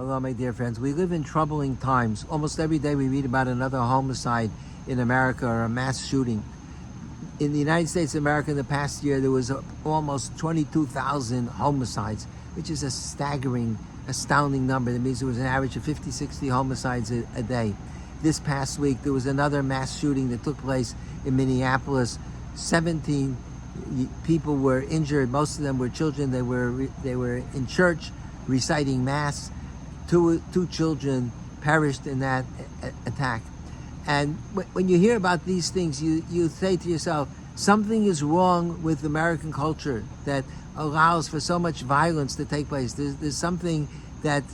Hello, my dear friends. We live in troubling times. Almost every day we read about another homicide in America or a mass shooting. In the United States of America in the past year, there was almost 22,000 homicides, which is a staggering, astounding number. That means there was an average of 50, 60 homicides a day. This past week, there was another mass shooting that took place in Minneapolis. 17 people were injured. Most of them were children. They were in church reciting mass. Two children perished in that attack. And when you hear about these things, you say to yourself, something is wrong with American culture that allows for so much violence to take place. There's something that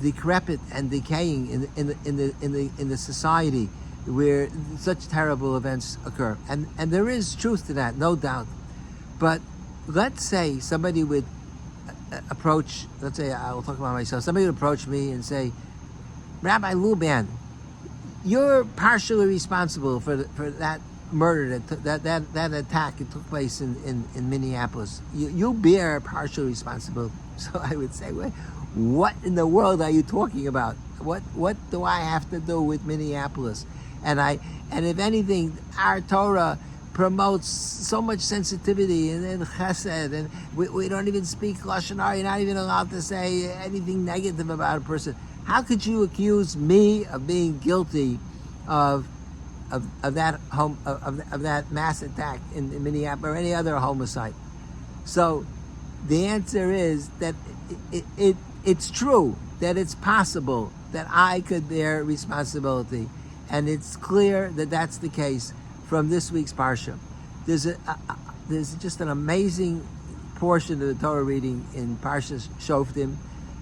decrepit and decaying in the society where such terrible events occur. And there is truth to that, no doubt. But let's say somebody would approach, let's say I'll talk about myself, somebody would approach me and say, Rabbi Luban, you're partially responsible for that murder, that attack that took place in Minneapolis. You bear partial responsibility. So I would say, what in the world are you talking about? What do I have to do with Minneapolis? And if anything, our Torah promotes so much sensitivity and chesed, and we don't even speak lashon hara. You're not even allowed to say anything negative about a person. How could you accuse me of being guilty of that mass attack in Minneapolis or any other homicide? So the answer is that it's true that it's possible that I could bear responsibility, and it's clear that that's the case from this week's parsha. There's just an amazing portion of the Torah reading in Parashas Shoftim.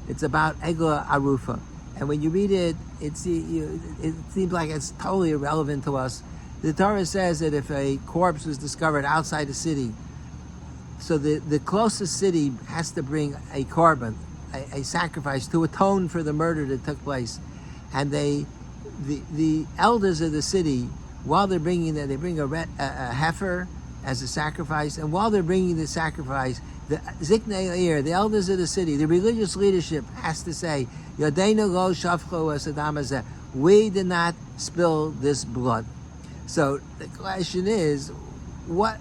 It's about Eglah Arufah. And when you read it, it seems like it's totally irrelevant to us. The Torah says that if a corpse was discovered outside the city, so the closest city has to bring a korban, a sacrifice to atone for the murder that took place. And the elders of the city, while they're bringing that, they bring a heifer as a sacrifice. And while they're bringing the sacrifice, the Ziknei Ir, the elders of the city, the religious leadership has to say, Yodeinu lo shafchu es hadam hazeh. We did not spill this blood. So the question is, what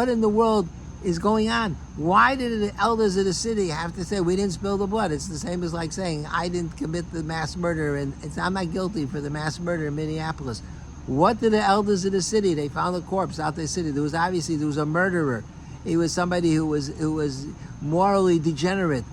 in the world is going on? Why did the elders of the city have to say we didn't spill the blood? It's the same as like saying I didn't commit the mass murder and I'm not guilty for the mass murder in Minneapolis. What did the elders of the city? They found a corpse out the city. There was a murderer. He was somebody who was morally degenerate.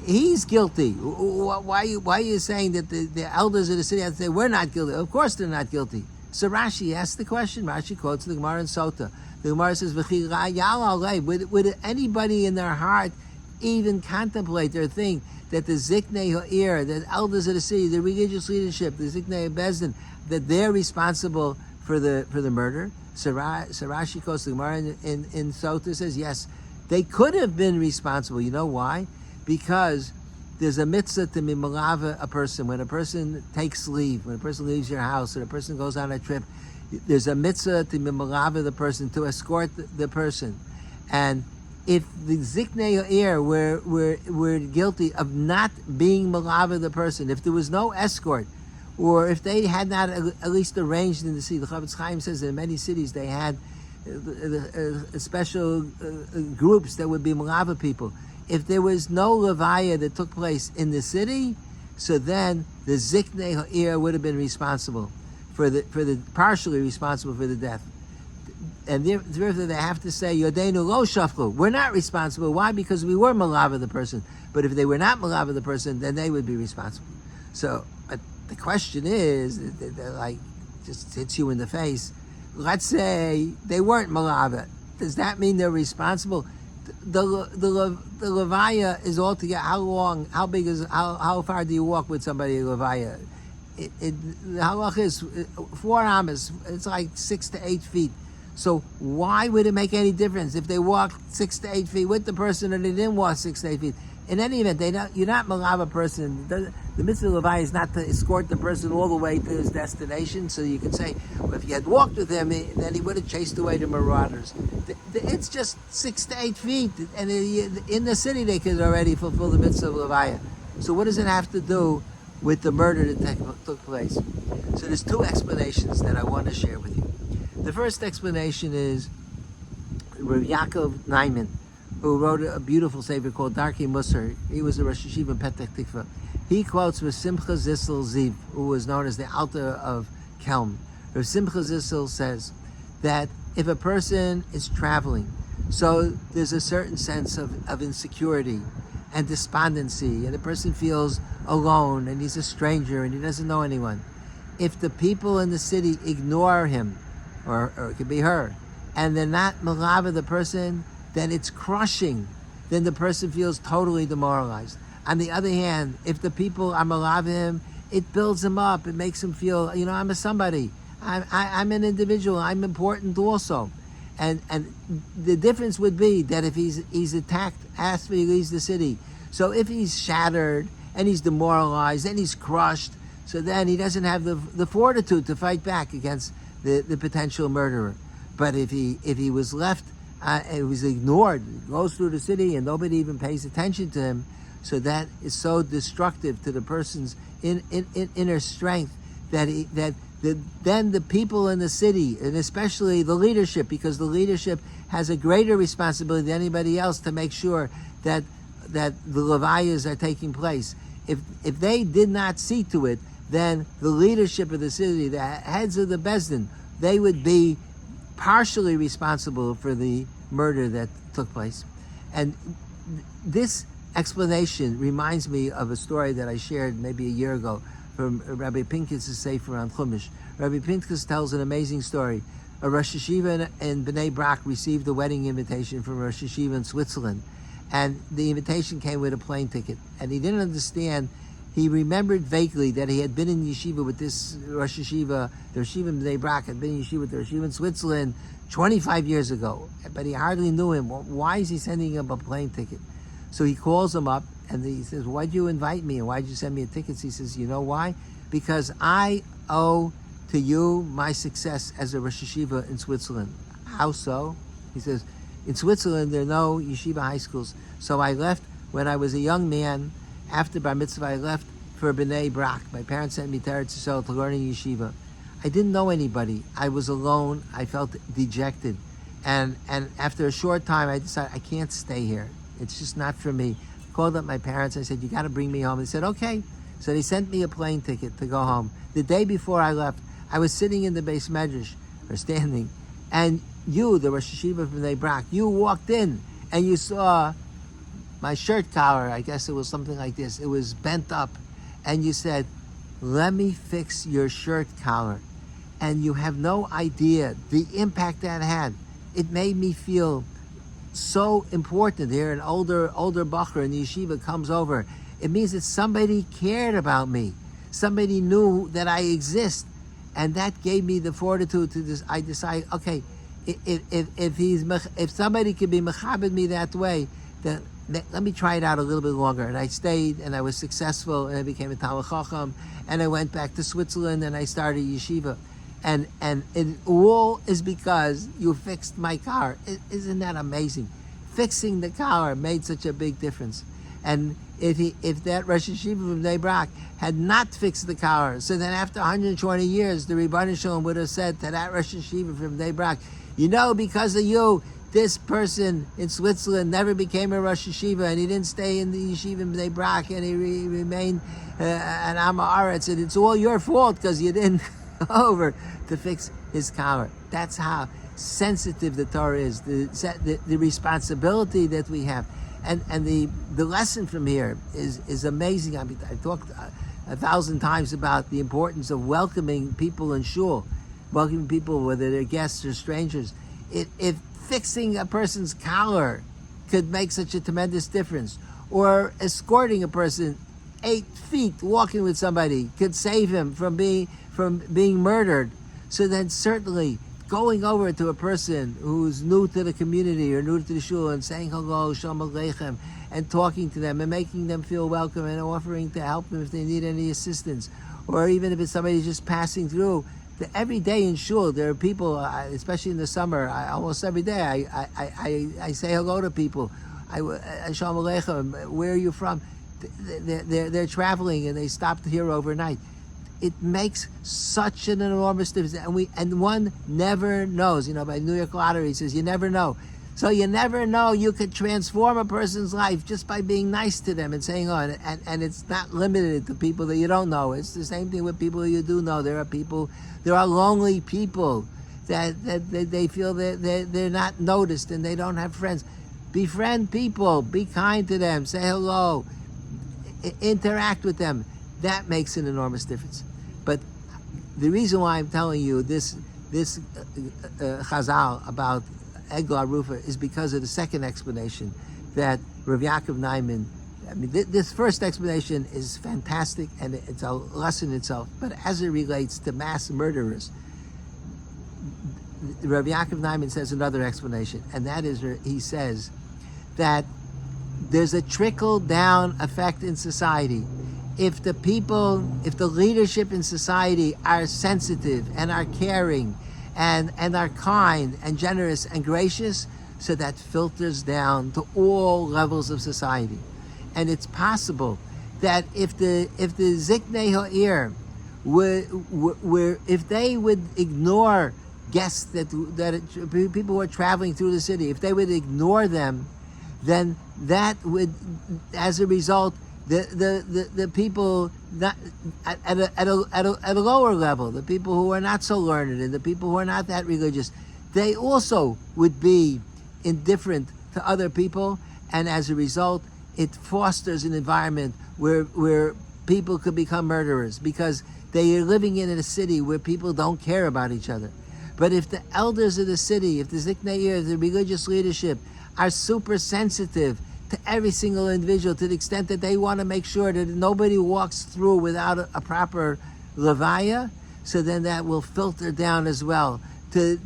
He's guilty. Why are you saying that the elders of the city have to say we're not guilty? Of course they're not guilty. So Rashi asks the question. Rashi quotes the Gemara in Sota. The Gemara says, would anybody in their heart even contemplate or think that the Ziknei Ha'ir, the elders of the city, the religious leadership, the Ziknei Bezdin, that they're responsible for the murder? So Rashi quotes the Gemara in Sota, says, yes, they could have been responsible. You know why? Because there's a mitzvah to mimalava a person. When a person takes leave, when a person leaves your house, or a person goes on a trip, there's a mitzvah to mimalava the person, to escort the person. And if the Ziknei Ha'ir were guilty of not being malava the person, if there was no escort, or if they had not at least arranged in the city, the Chavetz Chaim says that in many cities they had special groups that would be malava people. If there was no levaya that took place in the city, so then the Ziknei Ha'ir would have been responsible for the partially responsible for the death. And therefore they have to say, Yodeinu lo shafchu. We're not responsible. Why? Because we were malava the person. But if they were not malava the person, then they would be responsible. So, but the question is, like, just hits you in the face. Let's say they weren't malava. Does that mean they're responsible? The levaya is altogether how long? How big is? How far do you walk with somebody levaya? The halach is 4 amas. It's like 6 to 8 feet. So why would it make any difference if they walked 6 to 8 feet with the person or they didn't walk 6 to 8 feet? In any event, you're not malav a person. There's The mitzvah Levi is not to escort the person all the way to his destination. So you could say, well, if you had walked with him, then he would have chased away the marauders. It's just 6 to 8 feet, and in the city they could already fulfill the mitzvah of Levi. So what does it have to do with the murder that took place? So there's 2 explanations that I want to share with you. The first explanation is Rabbi Yaakov Naiman, who wrote a beautiful sefer called Darkei Musar. He was a Rosh Yeshiva in Petach Tikva. He quotes Rav Simcha Zissel Ziv, who was known as the Alter of Kelm. Rav Simcha Zissel says that if a person is traveling, so there's a certain sense of insecurity and despondency, and the person feels alone, and he's a stranger, and he doesn't know anyone. If the people in the city ignore him, or it could be her, and they're not malava the person, then it's crushing. Then the person feels totally demoralized. On the other hand, if the people are malava him, it builds him up. It makes him feel, I'm a somebody. I'm an individual. I'm important also. And the difference would be that if he's attacked after he leaves the city, so if he's shattered and he's demoralized and he's crushed, so then he doesn't have the fortitude to fight back against the potential murderer. But if he was left, it was ignored, goes through the city and nobody even pays attention to him, so that is so destructive to the person's inner strength that then the people in the city, and especially the leadership, because the leadership has a greater responsibility than anybody else to make sure that the levayas are taking place. If they did not see to it, then the leadership of the city, the heads of the Bezdin, they would be partially responsible for the murder that took place. And this explanation reminds me of a story that I shared maybe a year ago from Rabbi Pinkus' Sefer on Chumash. Rabbi Pinkus tells an amazing story. A Rosh Yeshiva in Bnei Brak received a wedding invitation from a Rosh Yeshiva in Switzerland, and the invitation came with a plane ticket, and he didn't understand. He remembered vaguely that he had been in yeshiva with this Rosh Yeshiva, the Rosh Yeshiva in Bnei Brak had been in yeshiva with the Rosh Yeshiva in Switzerland 25 years ago, but he hardly knew him. Why is he sending him a plane ticket? So he calls him up and he says, why'd you invite me and why'd you send me a ticket? He says, you know why? Because I owe to you my success as a Rosh Yeshiva in Switzerland. How so? He says, in Switzerland there are no yeshiva high schools. So I left when I was a young man. After Bar Mitzvah, I left for Bnei Brak. My parents sent me to Eretz Yisrael to learn in yeshiva. I didn't know anybody. I was alone. I felt dejected. And after a short time, I decided I can't stay here. It's just not for me. I called up my parents. I said, you got to bring me home. They said, okay. So they sent me a plane ticket to go home. The day before I left, I was sitting in the Beis Medrash, or standing, and you, the Rosh Yeshiva from Bnei Brak, you walked in and you saw my shirt collar, I guess it was something like this. It was bent up. And you said, let me fix your shirt collar. And you have no idea the impact that had. It made me feel so important. Here, an older bacher in the yeshiva comes over. It means that somebody cared about me. Somebody knew that I exist. And that gave me the fortitude to this. I decided, okay, if somebody could be mechabed me that way, then let me try it out a little bit longer. And I stayed, and I was successful, and I became a Talmid Chacham, and I went back to Switzerland, and I started yeshiva. And it all is because you fixed my car. Isn't that amazing? Fixing the car made such a big difference. And if that Rosh Yeshiva from Bnei Brak had not fixed the car, so then after 120 years, the Rebbeinu Shalom would have said to that Rosh Yeshiva from Bnei Brak, because of you, this person in Switzerland never became a Rosh Yeshiva, and he didn't stay in the Yeshiva in Bnei Brak, and he remained an Am Haaretz, and it's all your fault because you didn't go over to fix his collar. That's how sensitive the Torah is, the responsibility that we have. And the lesson from here is amazing. I mean, I've talked 1,000 times about the importance of welcoming people in shul, welcoming people, whether they're guests or strangers. If fixing a person's collar could make such a tremendous difference, or escorting a person 8 feet, walking with somebody, could save him from being murdered, so then certainly going over to a person who's new to the community or new to the shul and saying hello, shalom aleichem, and talking to them and making them feel welcome and offering to help them if they need any assistance, or even if it's somebody just passing through. Every day in shul, there are people, especially in the summer. Almost every day, I say hello to people. Shalom Aleichem. Where are you from? They're traveling and they stopped here overnight. It makes such an enormous difference, and one never knows. By New York Lottery, it says you never know. So you never know. You could transform a person's life just by being nice to them and saying, and it's not limited to people that you don't know. It's the same thing with people you do know. There are lonely people that they feel that they're not noticed and they don't have friends. Befriend people. Be kind to them. Say hello. Interact with them. That makes an enormous difference. But the reason why I'm telling you this chazal about Eglah Arufah is because of the second explanation that Rav Yaakov Naiman. This first explanation is fantastic and it's a lesson itself. But as it relates to mass murderers, Rav Yaakov Naiman says another explanation, and that is he says that there's a trickle-down effect in society. If the leadership in society are sensitive and are caring and are kind and generous and gracious, so that filters down to all levels of society. And it's possible that if the Ziknei Ha'ir if they would ignore guests that people who are traveling through the city, if they would ignore them, then that would, as a result, the people not at a lower level, the people who are not so learned and the people who are not that religious, they also would be indifferent to other people, and as a result, it fosters an environment where people could become murderers because they are living in a city where people don't care about each other. But if the elders of the city, if the Ziknei, the religious leadership, are super sensitive to every single individual, to the extent that they want to make sure that nobody walks through without a proper levaya, so then that will filter down as well to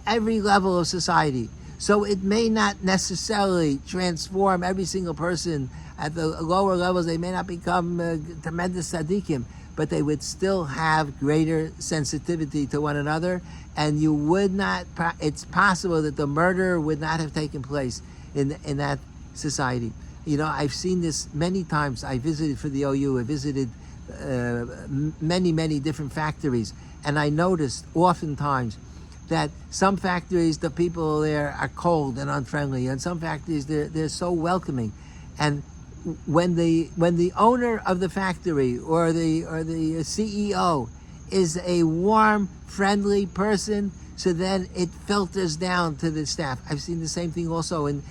every level of society. So it may not necessarily transform every single person at the lower levels. They may not become tremendous tzaddikim, but they would still have greater sensitivity to one another, and you would not. It's possible that the murder would not have taken place in that society. I've seen this many times. I visited for the OU. I visited many different factories, and I noticed oftentimes that some factories, the people there are cold and unfriendly, and some factories they're so welcoming. And when the owner of the factory or the CEO is a warm, friendly person, so then it filters down to the staff. I've seen the same thing also in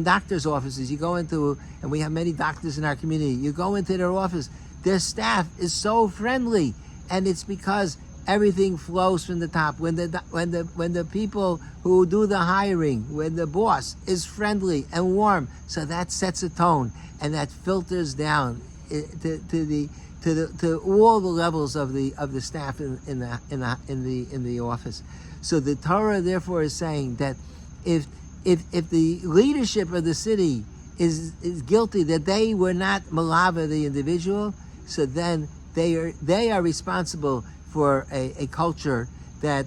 doctors' offices. You go into, and we have many doctors in our community, you go into their office, their staff is so friendly, and it's because everything flows from the top. When the people who do the hiring, when the boss is friendly and warm, so that sets a tone, and that filters down to all the levels of the staff in the office. So the Torah therefore is saying that if the leadership of the city is guilty that they were not malava the individual, so then they are responsible for a culture that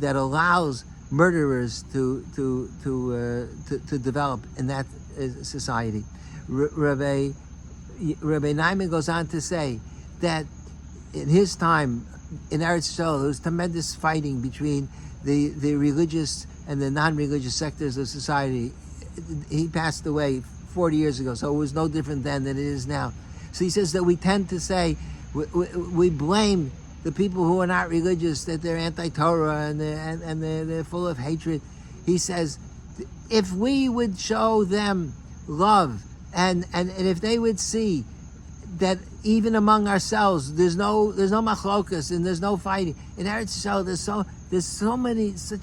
allows murderers to develop in that society. Rabbi Naiman goes on to say that in his time in Eretz Yisrael, there was tremendous fighting between the religious and the non-religious sectors of society. He passed away 40 years ago, so it was no different then than it is now. So he says that we tend to say, we blame the people who are not religious, that they're anti-Torah and they're full of hatred. He says, if we would show them love, and if they would see that even among ourselves there's no machlokas and there's no fighting in Eretz Yisrael, there's so many such.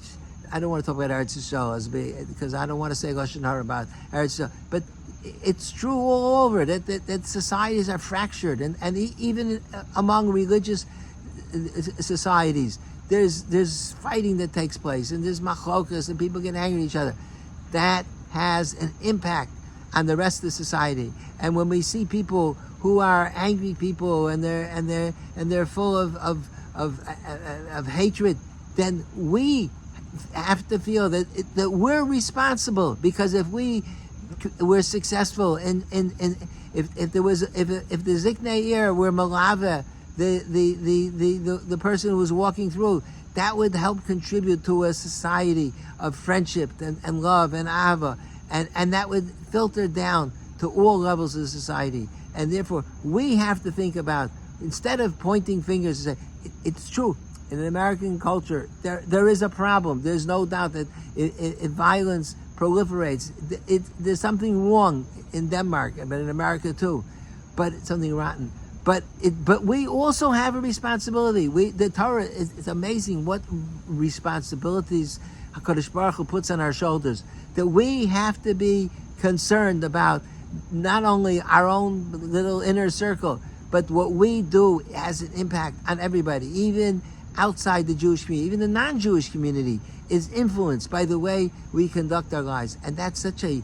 I don't want to talk about Eretz Yisrael because I don't want to say Lashon Hara about Eretz Yisrael, but it's true all over that societies are fractured, and even among religious societies there's fighting that takes place, and there's machlokas and people get angry at each other. That has an impact on the rest of society. And when we see people who are angry people and they're full of hatred, then we have to feel that we're responsible, because if we're successful and if the Ziknei Ir were Malava, the person who was walking through, that would help contribute to a society of friendship and love and ahava, and that would filter down to all levels of society. And therefore, we have to think about, instead of pointing fingers and say, it's true, in an American culture, there is a problem. There's no doubt that if violence proliferates, there's something wrong in Denmark, but in America too, but it's something rotten. But we also have a responsibility. The Torah is amazing what responsibilities HaKadosh Baruch Hu puts on our shoulders, that we have to be concerned about not only our own little inner circle, but what we do has an impact on everybody, even outside the Jewish community. Even the non-Jewish community is influenced by the way we conduct our lives. And that's such a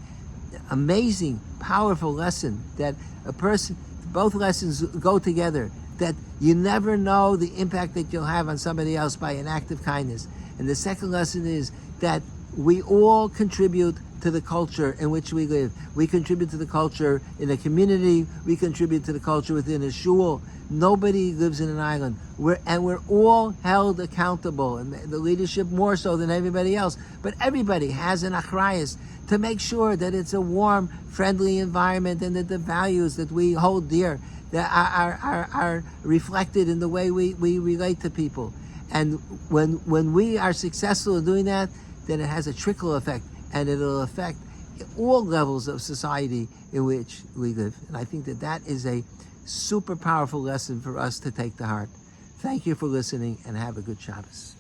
amazing, powerful lesson, that a person, both lessons go together, that you never know the impact that you'll have on somebody else by an act of kindness. And the second lesson is that we all contribute to the culture in which we live. We contribute to the culture in a community. We contribute to the culture within a shul. Nobody lives in an island. We're all held accountable, and the leadership more so than everybody else. But everybody has an achrayus to make sure that it's a warm, friendly environment, and that the values that we hold dear that are reflected in the way we relate to people. And when we are successful in doing that, then it has a trickle effect, and it'll affect all levels of society in which we live. And I think that is a super powerful lesson for us to take to heart. Thank you for listening, and have a good Shabbos.